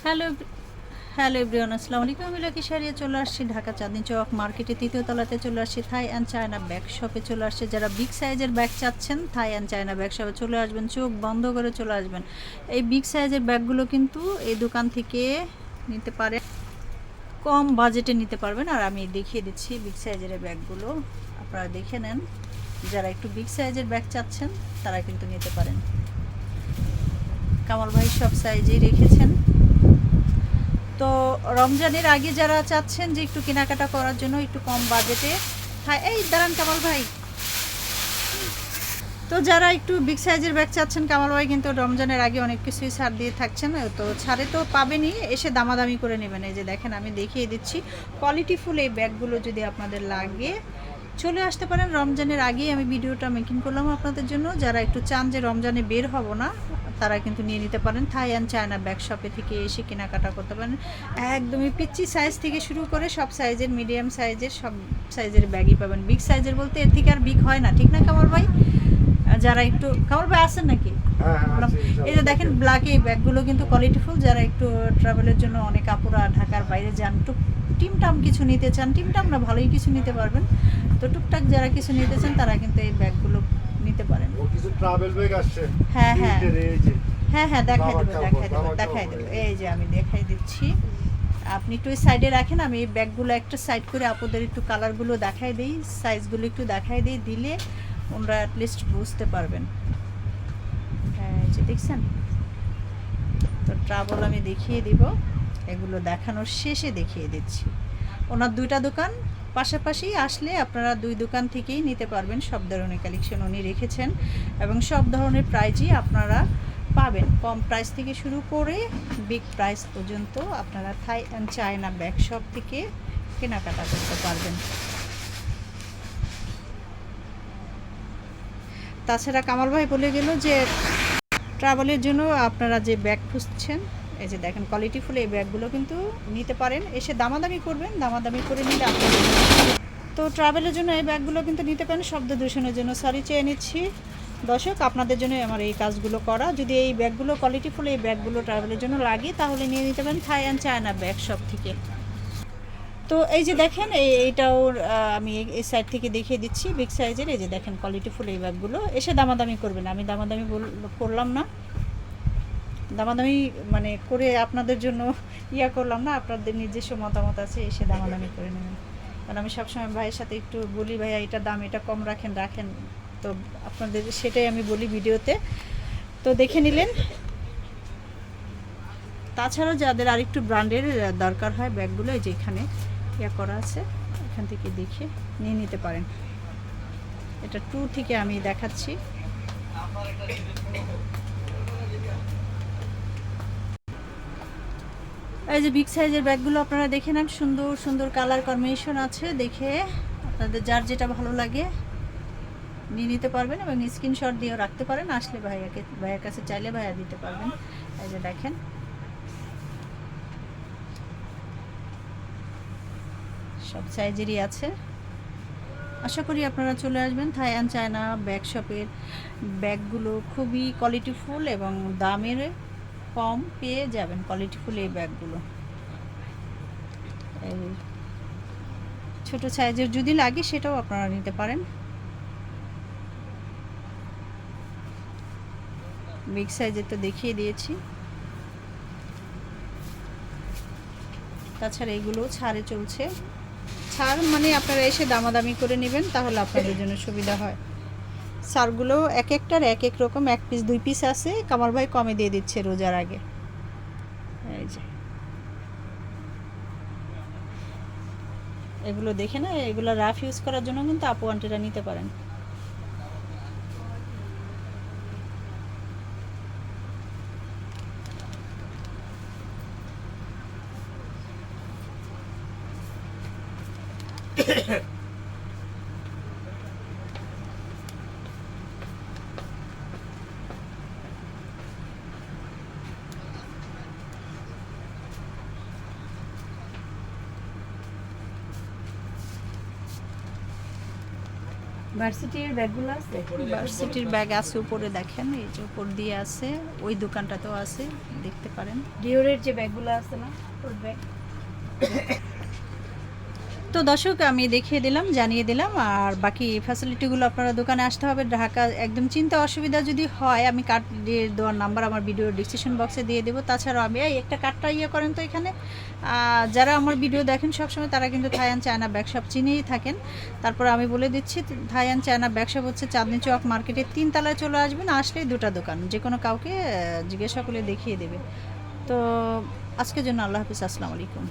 Hello hello everyone, আসসালামু আলাইকুম। আমি লাকি সারিয়া চলে আসছি ঢাকা চাঁদনী চক মার্কেটে তৃতীয় তলাতে চলে আসছি থাই অ্যান্ড চায়না ব্যাগ শপে চলে আসছে। যারা বিগ সাইজের ব্যাগ চাচ্ছেন থাই অ্যান্ড চায়না ব্যাগ শপে চলে আসবেন, চোখ বন্ধ করে চলে আসবেন। এই বিগ সাইজের ব্যাগগুলো কিন্তু এই দোকান থেকে নিতে পারে, কম বাজেটে নিতে পারবেন। আর আমি দেখিয়ে দিচ্ছি বিগ সাইজের ব্যাগগুলো, আপনারা দেখে নেন। যারা একটু বিগ সাইজের ব্যাগ চাচ্ছেন তারা কিন্তু নিতে পারেন। কামাল ভাই সব সাইজেই রেখেছেন। তো রমজানের আগে যারা চাচ্ছেন যে একটু কেনাকাটা করার জন্য একটু কম বাজেটে, হ্যাঁ এই দাঁড়ান কামাল ভাই, তো যারা একটু বিগ সাইজের ব্যাগ চাচ্ছেন কামাল ভাই কিন্তু রমজানের আগে অনেক কিছুই ছাড় দিয়ে থাকছেন। তো ছাড়ে তো পাবেনই, এসে দামাদামি করে নেবেন। এই যে দেখেন আমি দেখিয়ে দিচ্ছি কোয়ালিটিফুল এই ব্যাগগুলো যদি আপনাদের লাগে চলে আসতে পারেন। রমজানের আগেই আমি ভিডিওটা মেকিং করলাম আপনাদের জন্য। যারা একটু চান যে রমজানে বের হব না তারা কিন্তু নিয়ে নিতে পারেন। থাই অ্যান্ড চায়না ব্যাগ শপে থেকে এসে কেনাকাটা করতে পারেন। একদমই পিচ্চি সাইজ থেকে শুরু করে সব সাইজের, মিডিয়াম সাইজের সব সাইজের ব্যাগই পাবেন। বিগ সাইজের বলতে এর থেকে আর বিগ হয় না, ঠিক না কামাল ভাই? যারা একটু, কামাল ভাই আছেন নাকি? এই যে দেখেন ব্ল্যাকে এই ব্যাগগুলো কিন্তু কোয়ালিটিফুল। যারা একটু ট্রাভেলের জন্য, অনেক আপুরা ঢাকার বাইরে যান, টিমটাম কিছু নিতে চান, টিমটাম না ভালোই কিছু নিতে পারবেন। তো টুকটাক যারা কিছু নিতে চান তারা কিন্তু এই ব্যাগগুলো নিতে পারেন। কিছু ট্রাভেল ব্যাগ আসছে। হ্যাঁ হ্যাঁ হ্যাঁ হ্যাঁ, দেখাই দেবো। এই যে আমি দেখাই দিচ্ছি, আপনি একটু ওই সাইডে রাখেন। আমি এই ব্যাগগুলো একটা সাইড করে আপনাদের একটু কালারগুলো দেখাই দিই, সাইজগুলো একটু দেখাই দিই, দিলে ওনারা অ্যাটলিস্ট বুঝতে পারবেন। হ্যাঁ এই যে দেখছেন, তো ট্রাভেল আমি দেখিয়ে দিব, এগুলো দেখানোর শেষে দেখিয়ে দিচ্ছি। ওনার দুইটা দোকান পাশাপাশি, আসলে আপনারা দুই দোকান থেকেই নিতে পারবেন। সব ধরনের কালেকশন উনি রেখেছেন এবং সব ধরনের প্রাইজই আপনারা পাবেন, কম প্রাইস থেকে শুরু করে বিগ প্রাইস পর্যন্ত আপনারা থাই অ্যান্ড চায়না ব্যাগ শপ থেকে কেনাকাটা করতে পারবেন। তাছাড়া কামাল ভাই বলে গেল যে ট্রাভেলের জন্য আপনারা যে ব্যাগ খুঁজছেন, এই যে দেখেন কোয়ালিটিফুল এই ব্যাগগুলো কিন্তু নিতে পারেন। এসে দামাদামি করবেন, দামাদামি করে নিলে আপনাদের, তো ট্রাভেলের জন্য এই ব্যাগগুলো কিন্তু নিতে পারেন। শব্দ দূষণের জন্য সরি চেয়ে নিচ্ছি দর্শক, আপনাদের জন্য আমার এই কাজগুলো করা। যদি এই ব্যাগগুলো কোয়ালিটিফুল এই ব্যাগগুলো ট্রাভেলের জন্য লাগে তাহলে নিয়ে নিতে পারেন থাই অ্যান্ড চায়না ব্যাগ শপ থেকে। তো এই যে দেখেন এইটাও আমি এই সাইড থেকে দেখিয়ে দিচ্ছি বিগ সাইজের। এই যে দেখেন কোয়ালিটিফুল এই ব্যাগগুলো, এসে দামাদামি করবেন। আমি দামাদামি করলাম না, দামাদামি মানে করে আপনাদের জন্য করলাম না, আপনাদের নিজস্ব মতামত আছে, এসে দামাদামি করে নেবেন। কারণ আমি সবসময় ভাইয়ের সাথে একটু বলি, ভাইয়া এটা দাম এটা কম রাখেন, তো আপনাদের সেটাই আমি বলি ভিডিওতে। তো দেখে নিলেন। তাছাড়াও যাদের আরেকটু ব্র্যান্ডের দরকার হয় ব্যাগগুলো, এই যে এখানে করা আছে, এখান থেকে দেখে নিয়ে নিতে পারেন। এটা 2 থেকে আমি দেখাচ্ছি। এই যে বিগ সাইজের ব্যাগগুলো আপনারা দেখে নেন, সুন্দর সুন্দর কালার কম্বিনেশন আছে। দেখে আপনাদের যার যেটা ভালো লাগে নিয়ে নিতে পারবেন এবং স্ক্রিনশট দিয়েও রাখতে পারেন। আসলে ভাইয়ের কাছে চাইলে ভাইয়া দিতে পারবেন। এই যে দেখেন সব সাইজেরই আছে। আশা করি আপনারা চলে আসবেন। থাই অ্যান্ড চায়না ব্যাগ শপের ব্যাগগুলো খুবই কোয়ালিটিফুল এবং দামের কম পেয়ে যাবেন কোয়ালিটিফুল এই ব্যাগগুলো। এই ছোট সাইজের যদি লাগে সেটাও আপনারা নিতে পারেন। বিগ সাইজের তো দেখিয়ে দিয়েছি। তাছাড়া এগুলো ছাড়ে চলছে। ছাড় মানে আপনারা এসে দামাদামি করে নেবেন, তাহলে আপনাদের জন্য সুবিধা হয়। ছাড়গুলো এক একটার এক এক রকম, 1 পিস 2 পিস আছে। কামাল ভাই কমে দিয়ে দিচ্ছে রোজার আগে। এই যে এগুলো দেখে না, এগুলো রাফ ইউজ করার জন্য কিন্তু আপু আন্টিরা নিতে পারেন। ভার্সিটির ব্যাগগুলো আছে। ভার্সিটির ব্যাগ আছে উপরে, দেখেন এই যে উপর দিয়ে আছে, ওই দোকানটাতেও আছে, দেখতে পারেন। ডিওরের যে ব্যাগগুলো আছে না, ওর ব্যাগ। তো দর্শক আমি দেখিয়ে দিলাম, জানিয়ে দিলাম, আর বাকি ফ্যাসিলিটিগুলো আপনারা দোকানে আসতে হবে। ঢাকা একদম চিন্তা অসুবিধা যদি হয়, আমি কার্ড দিয়ে দেওয়ার নাম্বার আমার ভিডিও ডিসক্রিপশন বক্সে দিয়ে দেবো। তাছাড়াও আমি এই একটা কার্ডটা ইয়ে করেন তো এখানে, যারা আমার ভিডিও দেখেন সবসময় তারা কিন্তু থাই অ্যান্ড চায়না ব্যাগ শপ চিনেই থাকেন। তারপর আমি বলে দিচ্ছি, থাই অ্যান্ড চায়না ব্যাগ শপ হচ্ছে চাঁদনি চক মার্কেটের 3 তলায় চলে আসবেন, আসলেই 2টা দোকান, যে কোনো কাউকে জিজ্ঞাসা করলে দেখিয়ে দেবে। তো আজকের জন্য আল্লাহ হাফিজ, আসসালামু আলাইকুম।